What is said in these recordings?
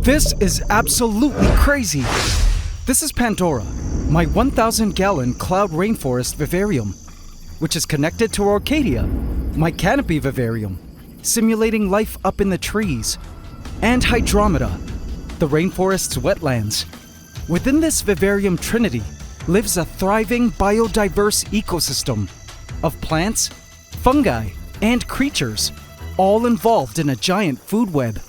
This is absolutely crazy! This is Pandora, my 1,000-gallon cloud rainforest vivarium, which is connected to Orcadia, my canopy vivarium, simulating life up in the trees, and Hydromeda, the rainforest's wetlands. Within this vivarium trinity lives a thriving biodiverse ecosystem of plants, fungi, and creatures, all involved in a giant food web.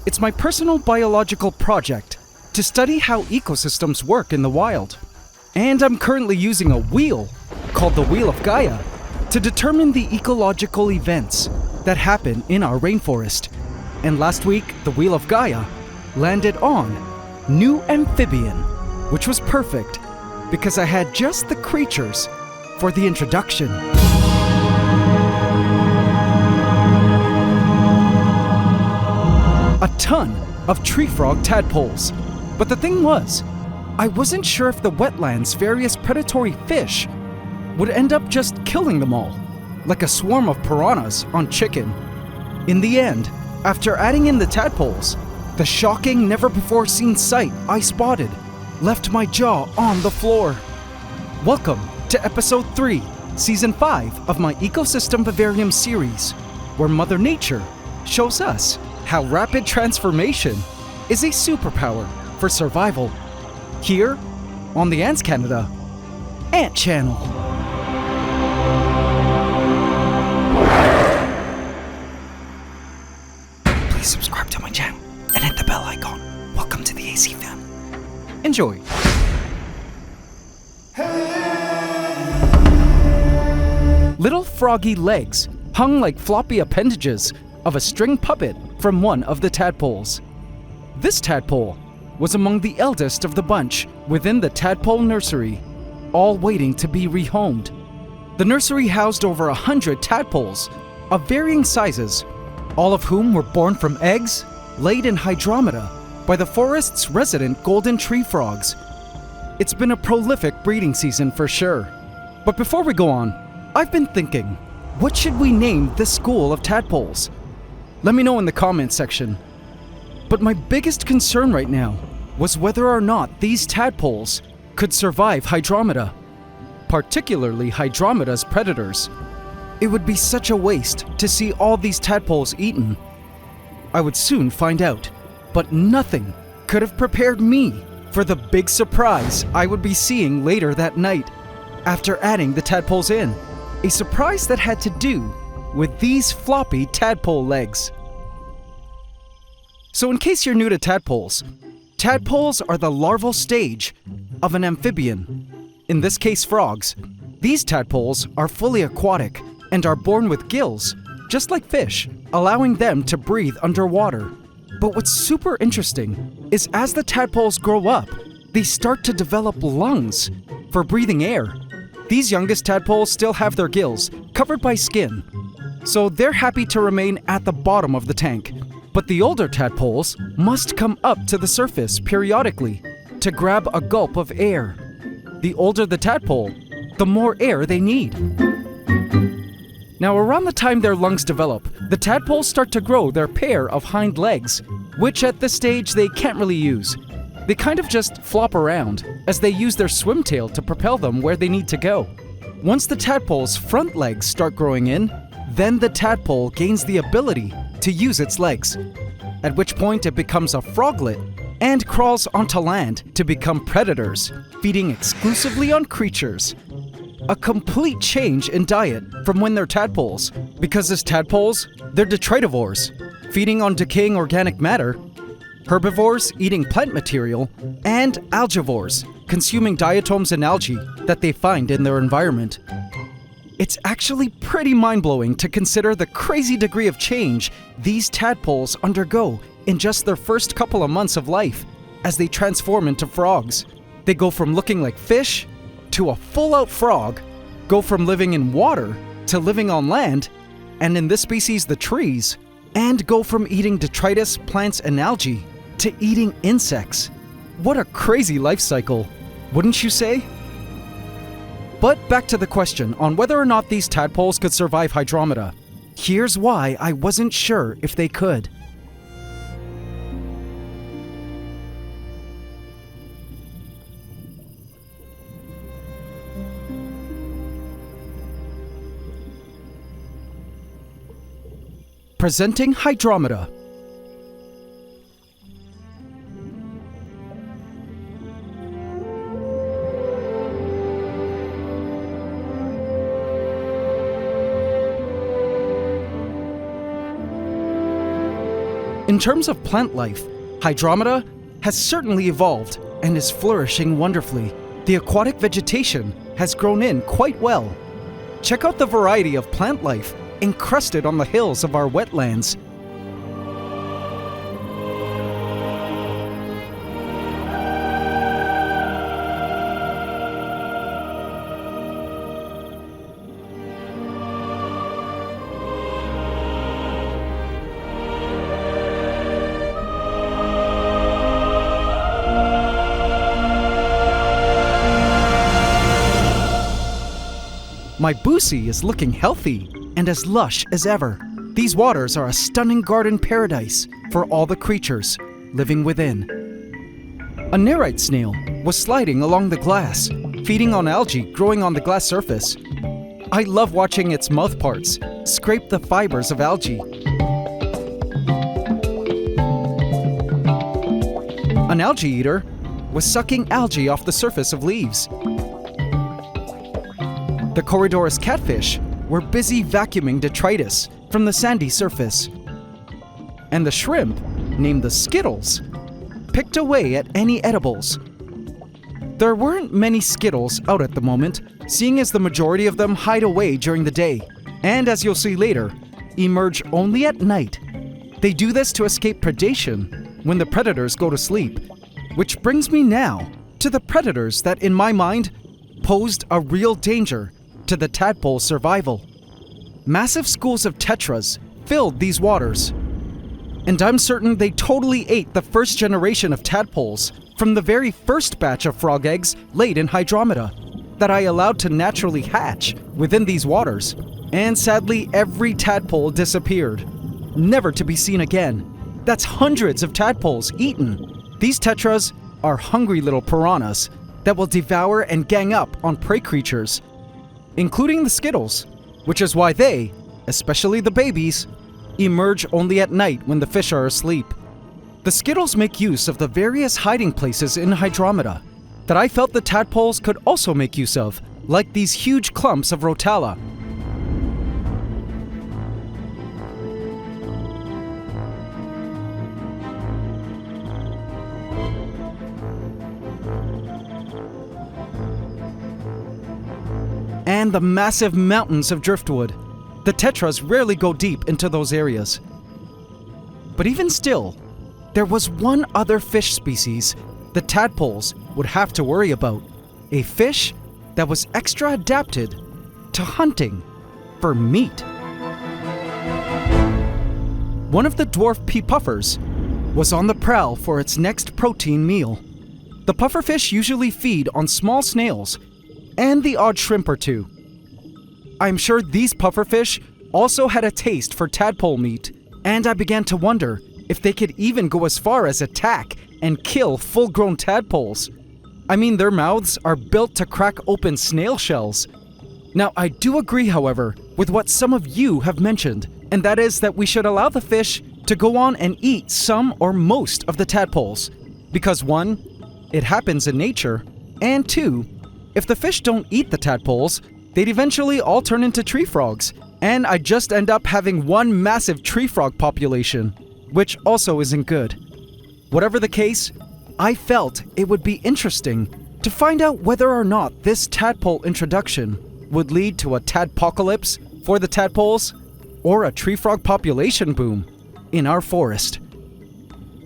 It's my personal biological project to study how ecosystems work in the wild. And I'm currently using a wheel called the Wheel of Gaia to determine the ecological events that happen in our rainforest. And last week, the Wheel of Gaia landed on new amphibian, which was perfect because I had just the creatures for the introduction. A ton of tree frog tadpoles. But the thing was, I wasn't sure if the wetlands' various predatory fish would end up just killing them all, like a swarm of piranhas on chicken. In the end, after adding in the tadpoles, the shocking, never-before-seen sight I spotted left my jaw on the floor. Welcome to Episode 3, Season 5 of my Ecosystem Vivarium Series, where Mother Nature shows us how rapid transformation is a superpower for survival, here on the AntsCanada Ant Channel. Please subscribe to my channel and hit the bell icon. Welcome to the AC fam. Enjoy. Little froggy legs hung like floppy appendages of a string puppet from one of the tadpoles. This tadpole was among the eldest of the bunch within the tadpole nursery, all waiting to be rehomed. The nursery housed over 100 tadpoles of varying sizes, all of whom were born from eggs laid in Hydromeda by the forest's resident golden tree frogs. It's been a prolific breeding season for sure. But before we go on, I've been thinking, what should we name this school of tadpoles? Let me know in the comments section. But my biggest concern right now was whether or not these tadpoles could survive Hydromeda, particularly Hydromeda's predators. It would be such a waste to see all these tadpoles eaten. I would soon find out, but nothing could have prepared me for the big surprise I would be seeing later that night after adding the tadpoles in. A surprise that had to do with these floppy tadpole legs. So in case you're new to tadpoles, tadpoles are the larval stage of an amphibian, in this case frogs. These tadpoles are fully aquatic and are born with gills, just like fish, allowing them to breathe underwater. But what's super interesting is as the tadpoles grow up, they start to develop lungs for breathing air. These youngest tadpoles still have their gills covered by skin, so they're happy to remain at the bottom of the tank. But the older tadpoles must come up to the surface periodically to grab a gulp of air. The older the tadpole, the more air they need. Now, around the time their lungs develop, the tadpoles start to grow their pair of hind legs, which at this stage they can't really use. They kind of just flop around as they use their swim tail to propel them where they need to go. Once the tadpole's front legs start growing in, then the tadpole gains the ability to use its legs, at which point it becomes a froglet and crawls onto land to become predators, feeding exclusively on creatures. A complete change in diet from when they're tadpoles, because as tadpoles, they're detritivores, feeding on decaying organic matter, herbivores eating plant material, and algivores consuming diatoms and algae that they find in their environment. It's actually pretty mind-blowing to consider the crazy degree of change these tadpoles undergo in just their first couple of months of life as they transform into frogs. They go from looking like fish to a full-out frog, go from living in water to living on land, and in this species the trees, and go from eating detritus, plants, and algae to eating insects. What a crazy life cycle, wouldn't you say? But back to the question on whether or not these tadpoles could survive Hydromeda. Here's why I wasn't sure if they could. presenting Hydromeda. In terms of plant life, Hydromeda has certainly evolved and is flourishing wonderfully. The aquatic vegetation has grown in quite well. Check out the variety of plant life encrusted on the hills of our wetlands. My Boosie is looking healthy and as lush as ever. These waters are a stunning garden paradise for all the creatures living within. A nerite snail was sliding along the glass, feeding on algae growing on the glass surface. I love watching its mouth parts scrape the fibers of algae. An algae eater was sucking algae off the surface of leaves. The Corridorus catfish were busy vacuuming detritus from the sandy surface. And the shrimp, named the Skittles, picked away at any edibles. There weren't many Skittles out at the moment, seeing as the majority of them hide away during the day, and as you'll see later, emerge only at night. They do this to escape predation when the predators go to sleep, which brings me now to the predators that, in my mind, posed a real danger to the tadpole's survival. Massive schools of tetras filled these waters, and I'm certain they totally ate the first generation of tadpoles from the very first batch of frog eggs laid in Hydromeda that I allowed to naturally hatch within these waters. And sadly, every tadpole disappeared, never to be seen again. That's hundreds of tadpoles eaten. These tetras are hungry little piranhas that will devour and gang up on prey creatures, including the Skittles, which is why they, especially the babies, emerge only at night when the fish are asleep. The Skittles make use of the various hiding places in Hydromeda that I felt the tadpoles could also make use of, like these huge clumps of rotala. And the massive mountains of driftwood. The tetras rarely go deep into those areas. But even still, there was one other fish species the tadpoles would have to worry about. A fish that was extra adapted to hunting for meat. One of the dwarf pea puffers was on the prowl for its next protein meal. The pufferfish usually feed on small snails and the odd shrimp or two. I'm sure these pufferfish also had a taste for tadpole meat, and I began to wonder if they could even go as far as attack and kill full-grown tadpoles. I mean, their mouths are built to crack open snail shells. Now, I do agree, however, with what some of you have mentioned, and that is that we should allow the fish to go on and eat some or most of the tadpoles. Because 1, it happens in nature, and 2, if the fish don't eat the tadpoles, they'd eventually all turn into tree frogs, and I'd just end up having one massive tree frog population, which also isn't good. Whatever the case, I felt it would be interesting to find out whether or not this tadpole introduction would lead to a tadpocalypse for the tadpoles or a tree frog population boom in our forest.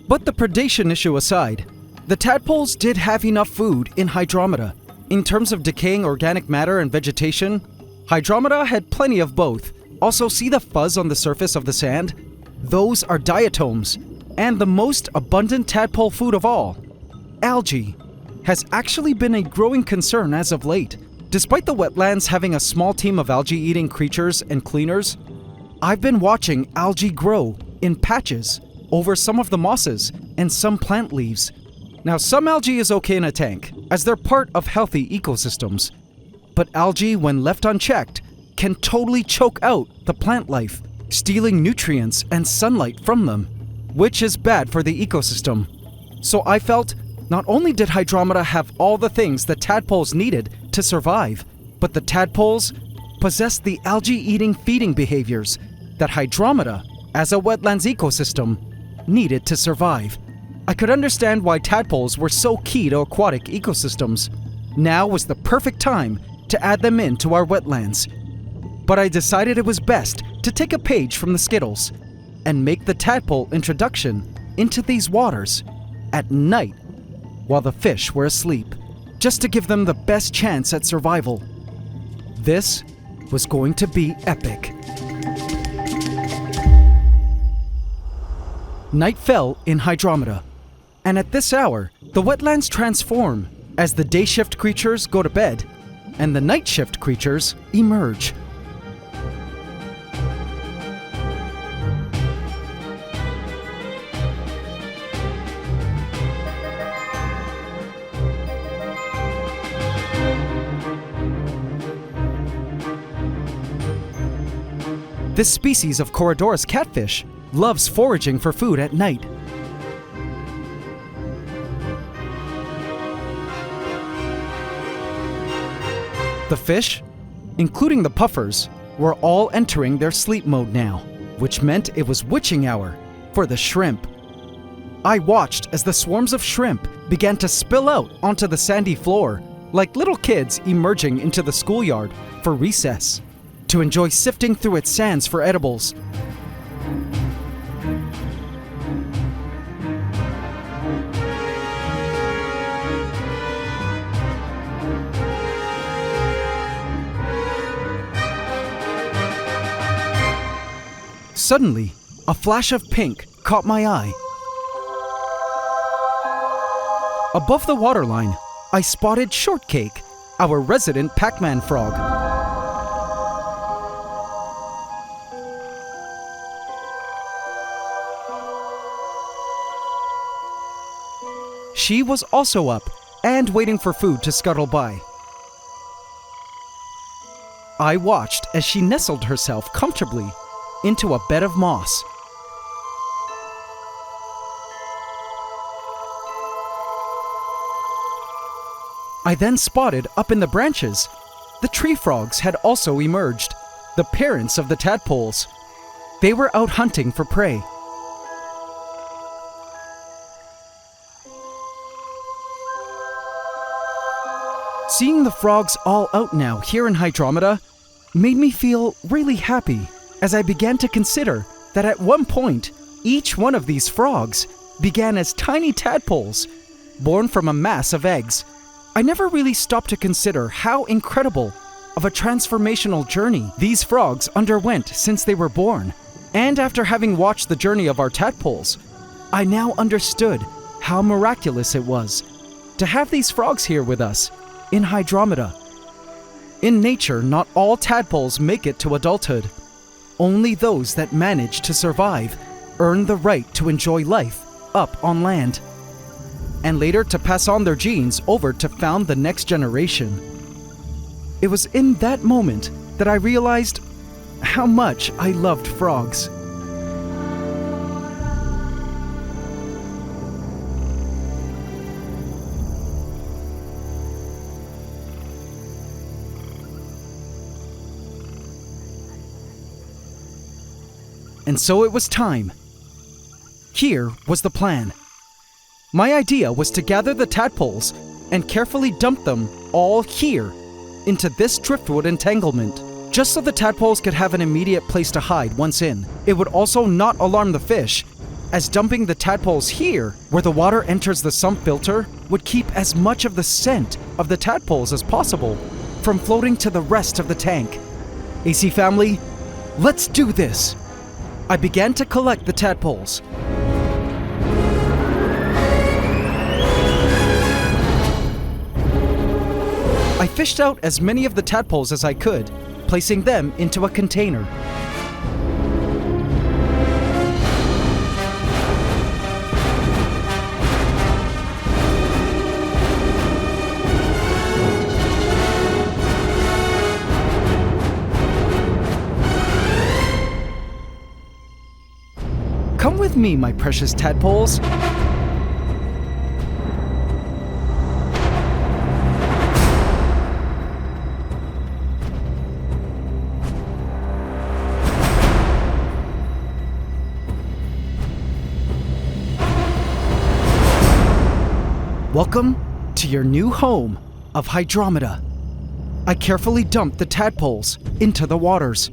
But the predation issue aside, the tadpoles did have enough food in Hydromeda. In terms of decaying organic matter and vegetation, Hydromeda had plenty of both. Also, see the fuzz on the surface of the sand? Those are diatoms, and the most abundant tadpole food of all, algae, has actually been a growing concern as of late. Despite the wetlands having a small team of algae-eating creatures and cleaners, I've been watching algae grow in patches over some of the mosses and some plant leaves. Now, some algae is okay in a tank, as they're part of healthy ecosystems. But algae, when left unchecked, can totally choke out the plant life. stealing nutrients and sunlight from them, which is bad for the ecosystem. So I felt not only did Hydromeda have all the things that tadpoles needed to survive, but the tadpoles possessed the algae-eating feeding behaviors that Hydromeda, as a wetlands ecosystem, needed to survive. I could understand why tadpoles were so key to aquatic ecosystems. Now was the perfect time to add them into our wetlands. But I decided it was best to take a page from the Skittles and make the tadpole introduction into these waters at night while the fish were asleep, just to give them the best chance at survival. This was going to be epic. Night fell in Hydromeda, and at this hour, the wetlands transform as the day shift creatures go to bed and the night shift creatures emerge. This species of Corydoras catfish loves foraging for food at night. The fish, including the puffers, were all entering their sleep mode now, which meant it was witching hour for the shrimp. I watched as the swarms of shrimp began to spill out onto the sandy floor, like little kids emerging into the schoolyard for recess, to enjoy sifting through its sands for edibles. Suddenly, a flash of pink caught my eye. Above the waterline, I spotted Shortcake, our resident Pac-Man frog. She was also up and waiting for food to scuttle by. I watched as she nestled herself comfortably into a bed of moss. I then spotted up in the branches, the tree frogs had also emerged, the parents of the tadpoles. They were out hunting for prey. Seeing the frogs all out now here in Hydromeda made me feel really happy as I began to consider that at one point, each one of these frogs began as tiny tadpoles, born from a mass of eggs. I never really stopped to consider how incredible of a transformational journey these frogs underwent since they were born. And after having watched the journey of our tadpoles, I now understood how miraculous it was to have these frogs here with us in Hydromeda. In nature, not all tadpoles make it to adulthood. Only those that manage to survive earn the right to enjoy life up on land, and later to pass on their genes over to found the next generation. It was in that moment that I realized how much I loved frogs. And so it was time. Here was the plan. My idea was to gather the tadpoles and carefully dump them all here into this driftwood entanglement, just so the tadpoles could have an immediate place to hide once in. It would also not alarm the fish, as dumping the tadpoles here, where the water enters the sump filter, would keep as much of the scent of the tadpoles as possible from floating to the rest of the tank. AC family, let's do this! I began to collect the tadpoles. I fished out as many of the tadpoles as I could, placing them into a container. me, my precious tadpoles. Welcome to your new home of Hydromeda. I carefully dumped the tadpoles into the waters.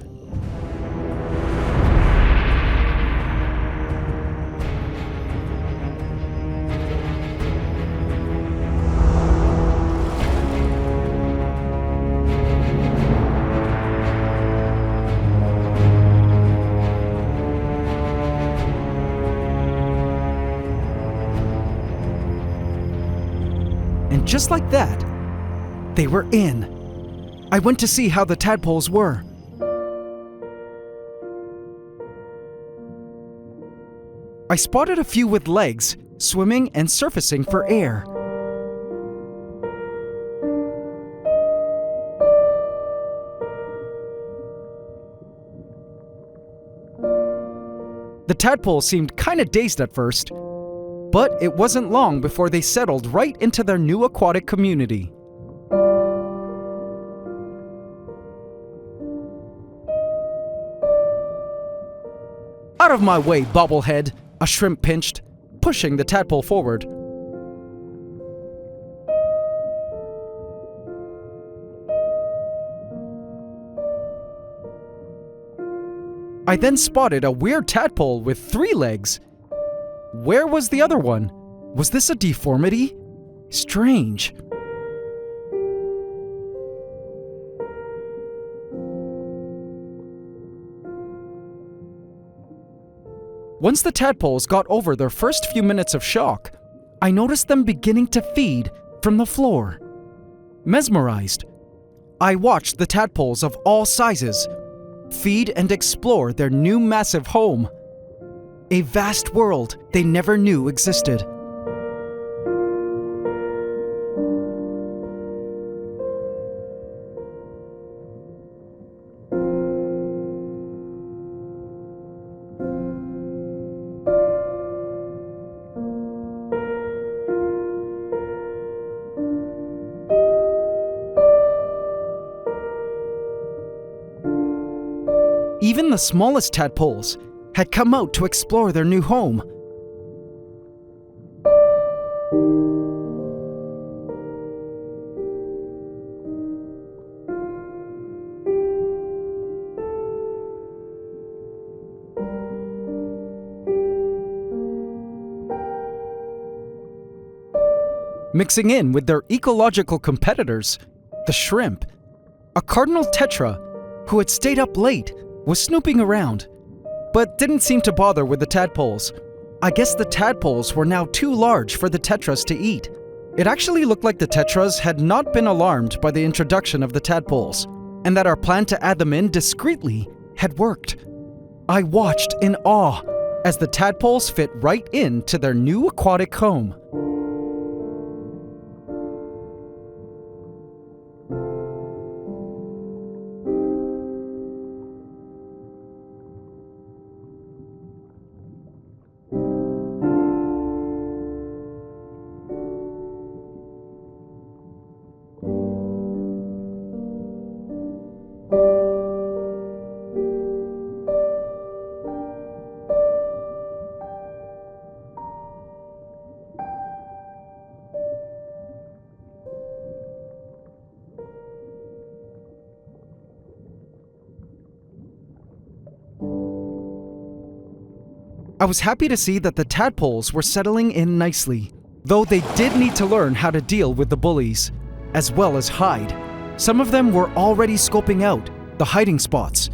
And just like that, they were in. I went to see how the tadpoles were. I spotted a few with legs, swimming and surfacing for air. The tadpoles seemed kinda dazed at first, but it wasn't long before they settled right into their new aquatic community. Out of my way, bobblehead, a shrimp pinched, pushing the tadpole forward. I then spotted a weird tadpole with 3 legs. Where was the other one? Was this a deformity? Strange. Once the tadpoles got over their first few minutes of shock, I noticed them beginning to feed from the floor. Mesmerized, I watched the tadpoles of all sizes feed and explore their new massive home. A vast world they never knew existed. Even the smallest tadpoles had come out to explore their new home. Mixing in with their ecological competitors, the shrimp, a cardinal tetra who had stayed up late was snooping around, but didn't seem to bother with the tadpoles. I guess the tadpoles were now too large for the tetras to eat. It actually looked like the tetras had not been alarmed by the introduction of the tadpoles, and that our plan to add them in discreetly had worked. I watched in awe as the tadpoles fit right into their new aquatic home. I was happy to see that the tadpoles were settling in nicely, though they did need to learn how to deal with the bullies, as well as hide. Some of them were already scoping out the hiding spots.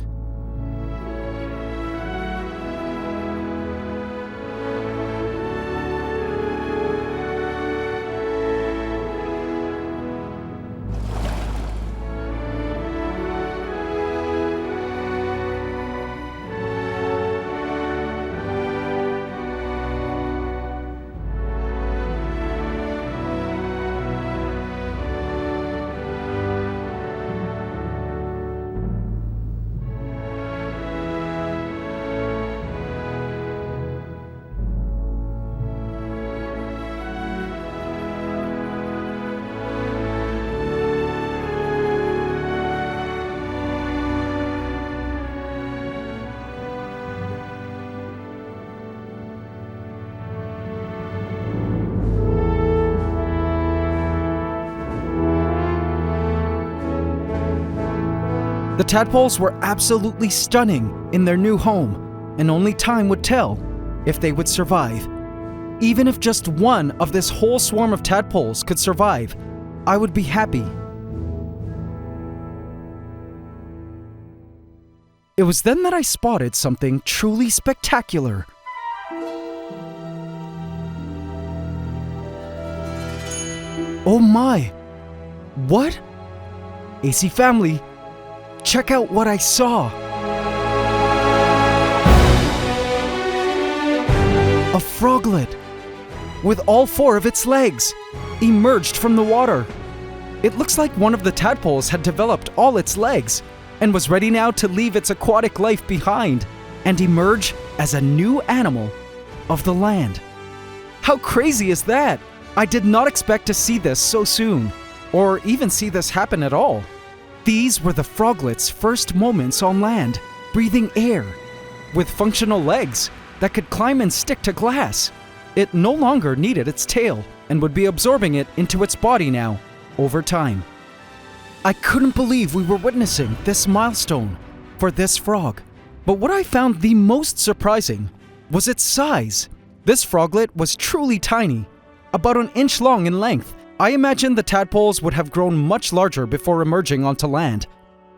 The tadpoles were absolutely stunning in their new home, and only time would tell if they would survive. Even if just one of this whole swarm of tadpoles could survive, I would be happy. It was then that I spotted something truly spectacular. Oh my! What? AC family, check out what I saw! A froglet, with all 4 of its legs, emerged from the water. It looks like one of the tadpoles had developed all its legs and was ready now to leave its aquatic life behind and emerge as a new animal of the land. How crazy is that? I did not expect to see this so soon, or even see this happen at all. These were the froglet's first moments on land, breathing air, with functional legs that could climb and stick to glass. It no longer needed its tail and would be absorbing it into its body now, over time. I couldn't believe we were witnessing this milestone for this frog. But what I found the most surprising was its size. This froglet was truly tiny, about an inch long in length. I imagine the tadpoles would have grown much larger before emerging onto land.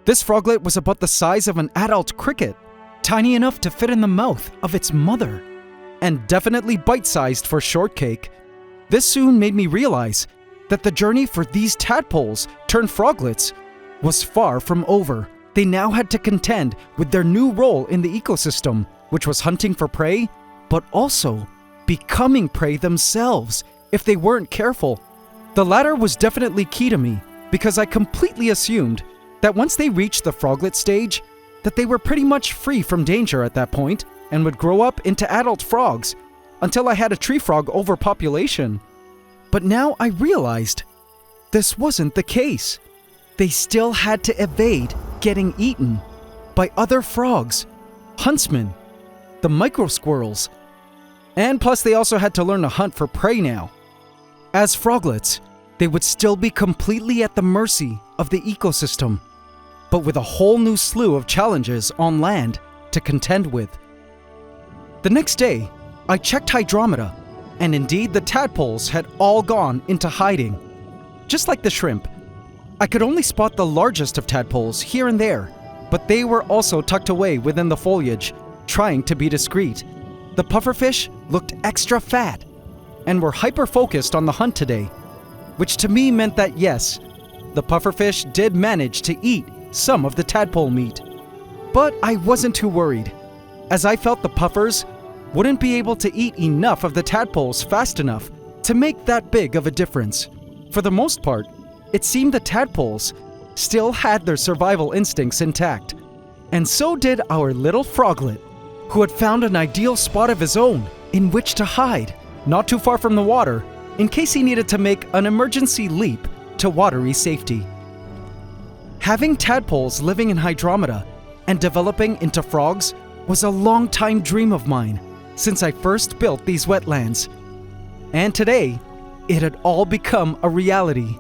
This froglet was about the size of an adult cricket, tiny enough to fit in the mouth of its mother, and definitely bite-sized for shortcake. This soon made me realize that the journey for these tadpoles turned froglets was far from over. They now had to contend with their new role in the ecosystem, which was hunting for prey, but also becoming prey themselves if they weren't careful. The latter was definitely key to me, because I completely assumed that once they reached the froglet stage, that they were pretty much free from danger at that point and would grow up into adult frogs until I had a tree frog overpopulation. But now I realized this wasn't the case. They still had to evade getting eaten by other frogs, huntsmen, the micro squirrels, and plus they also had to learn to hunt for prey now. As froglets, they would still be completely at the mercy of the ecosystem, but with a whole new slew of challenges on land to contend with. The next day, I checked Hydromeda, and indeed the tadpoles had all gone into hiding. Just like the shrimp, I could only spot the largest of tadpoles here and there, but they were also tucked away within the foliage, trying to be discreet. The pufferfish looked extra fat and were hyper-focused on the hunt today, which to me meant that yes, the pufferfish did manage to eat some of the tadpole meat. But I wasn't too worried, as I felt the puffers wouldn't be able to eat enough of the tadpoles fast enough to make that big of a difference. For the most part, it seemed the tadpoles still had their survival instincts intact, and so did our little froglet, who had found an ideal spot of his own in which to hide, not too far from the water, in case he needed to make an emergency leap to watery safety. Having tadpoles living in Hydromeda and developing into frogs was a long-time dream of mine since I first built these wetlands. And today, it had all become a reality.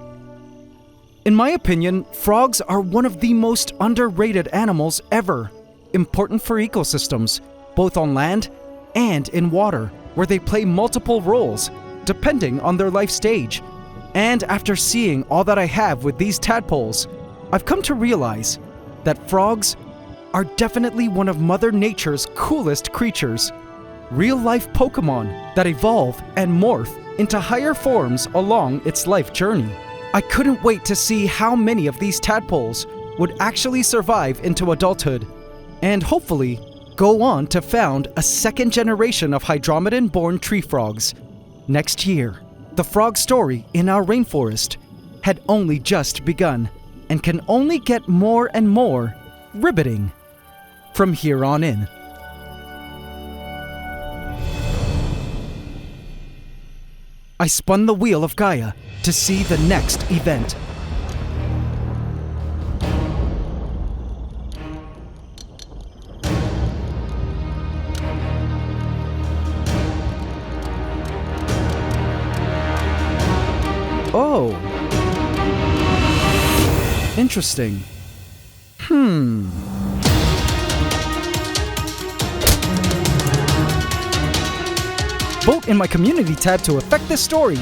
In my opinion, frogs are one of the most underrated animals ever, important for ecosystems, both on land and in water, where they play multiple roles, depending on their life stage. And after seeing all that I have with these tadpoles, I've come to realize that frogs are definitely one of Mother Nature's coolest creatures. Real-life Pokemon that evolve and morph into higher forms along its life journey. I couldn't wait to see how many of these tadpoles would actually survive into adulthood, and hopefully go on to found a second generation of Hydromedan-born tree frogs next year. The frog story in our rainforest had only just begun, and can only get more and more riveting from here on in. I spun the wheel of Gaia to see the next event. Oh. Interesting. Vote in my community tab to affect this story.